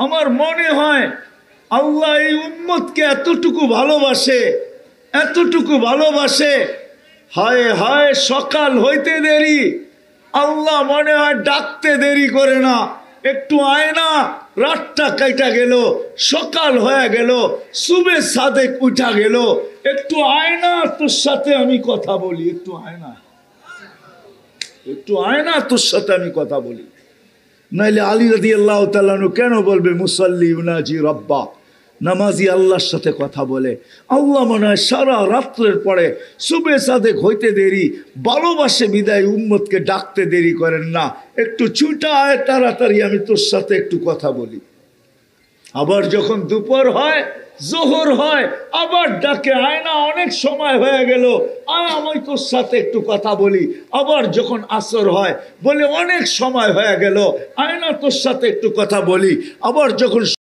আমার মনে হয় আল্লাহ এই উম্মতকে এতটুকু ভালোবাসে। হায় হায়, সকাল হইতে দেরি, আল্লাহ মনে হয় ডাকতে দেরি করে না। একটু আয় না, রাতটা কাইটা গেল, সকাল হয়ে গেল, সুবে সাদেক উঠা গেল, একটু আয় না, তোর সাথে আমি কথা বলি, একটু আয় না তোর সাথে আমি কথা বলি। নাইলে আলী রাদিয়াল্লাহু তাআলা আনহু কেন বলবে মুসাল্লি ইউনাজি রব্বা, নামাজি আল্লাহর সাথে কথা বলে। আল্লাহ মনে হয় সারা রাত্রের পরে সুবে সাদেক হইতে দেরি, ভালোবাসে বিদায় উম্মতকে ডাকতে দেরি করেন না, একটু ছুটা আয় তাড়াতাড়ি, আমি তোর সাথে একটু কথা বলি। আবার যখন দুপুর হয়, জোহর হয়, আবার ডাকে, আয় না, অনেক সময় হয়ে গেল, আয় আমি তোর সাথে একটু কথা বলি। আবার যখন আসর হয়, বলে অনেক সময় হয়ে গেল, আয় না তোর সাথে একটু কথা বলি। আবার যখন